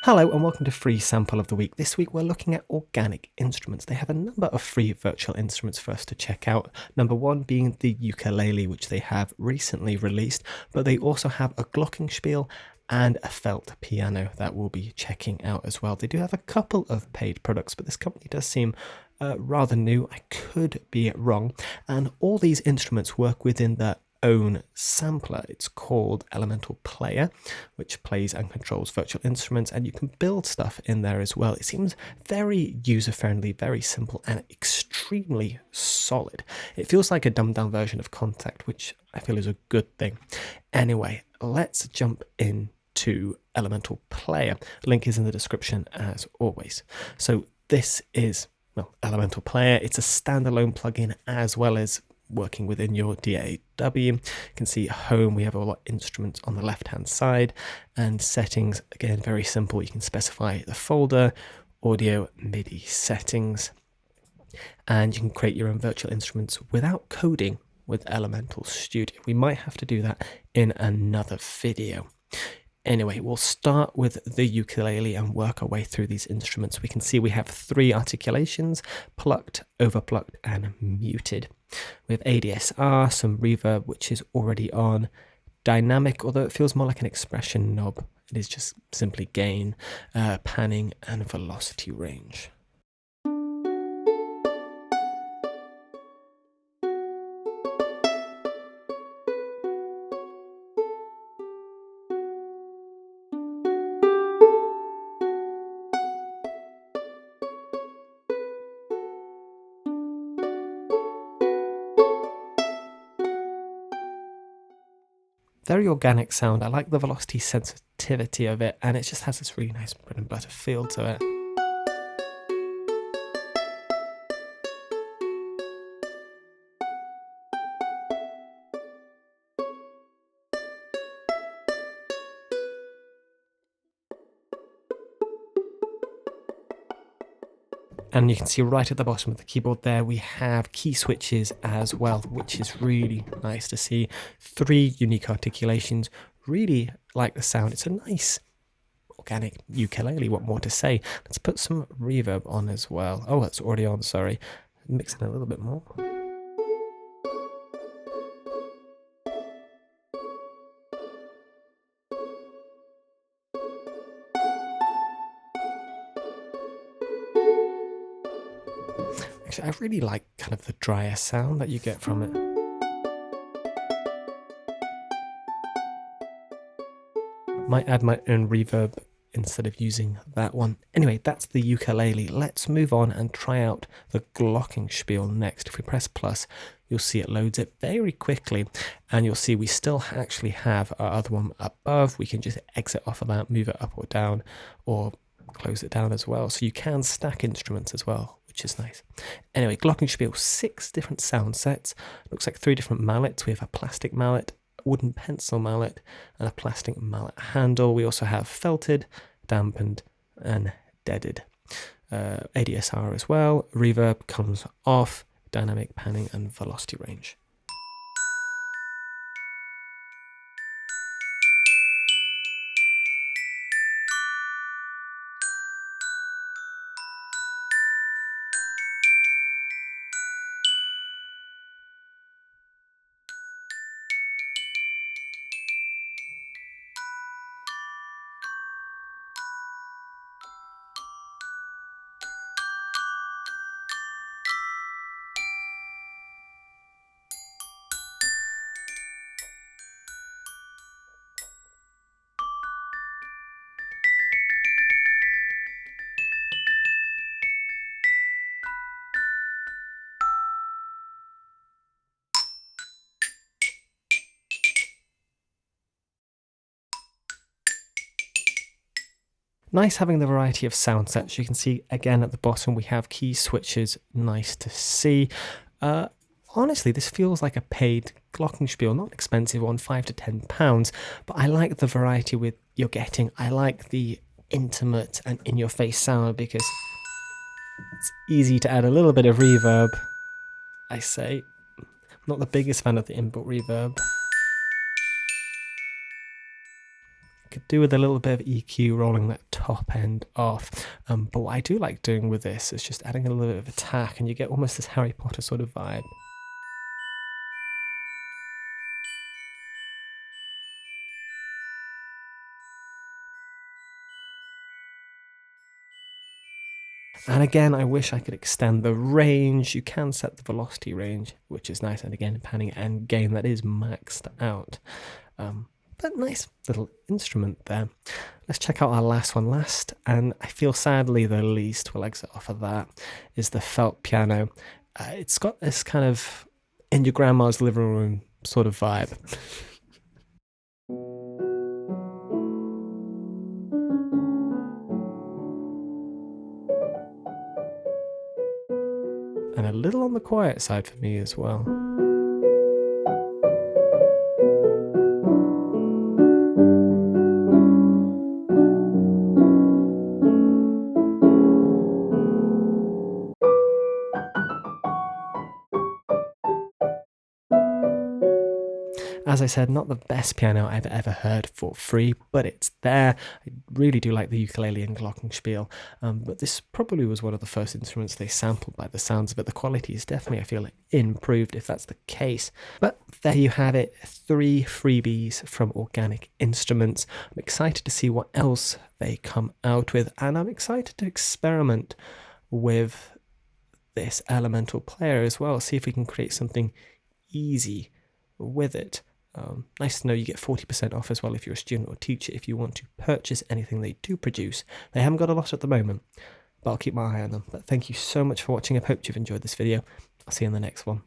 Hello and welcome to Free Sample of the Week. This week we're looking at organic instruments. They have a number of free virtual instruments for us to check out. Number one being the ukulele, which they have recently released, but they also have a Glockenspiel and a felt piano that we'll be checking out as well. They do have a couple of paid products, but this company does seem rather new. I could be wrong. And all these instruments work within their own sampler. It's called Elemental Player, which plays and controls virtual instruments, and you can build stuff in there as well. It seems very user-friendly, very simple, and extremely solid. It feels like a dumbed-down version of Contact, which I feel is a good thing. Anyway, let's jump into Elemental Player. Link is in the description as always. So this is, well, Elemental Player. It's a standalone plugin as well as working within your DAW. You can see home, we have all our instruments on the left hand side, and settings, again, very simple. You can specify the folder, audio, MIDI settings, and you can create your own virtual instruments without coding with Elemental Studio. We might have to do that in another video. Anyway, we'll start with the ukulele and work our way through these instruments. We can see we have 3 articulations: plucked, overplucked, and muted. We have ADSR, some reverb, which is already on, dynamic, although it feels more like an expression knob. It is just simply gain, panning, and velocity range. Very organic sound. I like the velocity sensitivity of it, and it just has this really nice bread and butter feel to it. And you can see right at the bottom of the keyboard there, we have key switches as well, which is really nice to see. 3 unique articulations. Really like the sound. It's a nice organic ukulele. What more to say? Let's put some reverb on as well. Oh, that's already on, sorry. Mix it a little bit more. Actually, I really like kind of the drier sound that you get from it. Might add my own reverb instead of using that one. Anyway, that's the ukulele. Let's move on and try out the Glockenspiel next. If we press plus, you'll see it loads it very quickly, and you'll see we still actually have our other one above. We can just exit off of that, move it up or down, or close it down as well. So you can stack instruments as well, which is nice. Anyway, Glockenspiel, 6 different sound sets. Looks like 3 different mallets. We have a plastic mallet, a wooden pencil mallet, and a plastic mallet handle. We also have felted, dampened, and deaded. ADSR as well. Reverb comes off, dynamic, panning, and velocity range. Nice having the variety of sound sets. You can see again at the bottom we have key switches, nice to see. Honestly, this feels like a paid Glockenspiel, not an expensive one, £5 to £10, but I like the variety you're getting. I like the intimate and in-your-face sound because it's easy to add a little bit of reverb, I say. I'm not the biggest fan of the input reverb. Could do with a little bit of EQ, rolling that top end off. But what I do like doing with this is just adding a little bit of attack, and you get almost this Harry Potter sort of vibe. And again, I wish I could extend the range. You can set the velocity range, which is nice. And again, panning and gain, that is maxed out. But nice little instrument there. Let's check out our last one. Last, and I feel sadly the least, we'll exit off of that, is the felt piano. It's got this kind of in your grandma's living room sort of vibe. And a little on the quiet side for me as well. As I said, not the best piano I've ever heard for free, but it's there. I really do like the ukulele and Glockenspiel, but this probably was one of the first instruments they sampled by the sounds of it. The quality is definitely, I feel like, improved if that's the case. But there you have it, 3 freebies from Organic Instruments. I'm excited to see what else they come out with, and I'm excited to experiment with this elemental player as well, see if we can create something easy with it. Nice to know you get 40% off as well if you're a student or teacher if you want to purchase anything they do produce. They haven't got a lot at the moment, but I'll keep my eye on them. But thank you so much for watching. I hope you've enjoyed this video. I'll see you in the next one.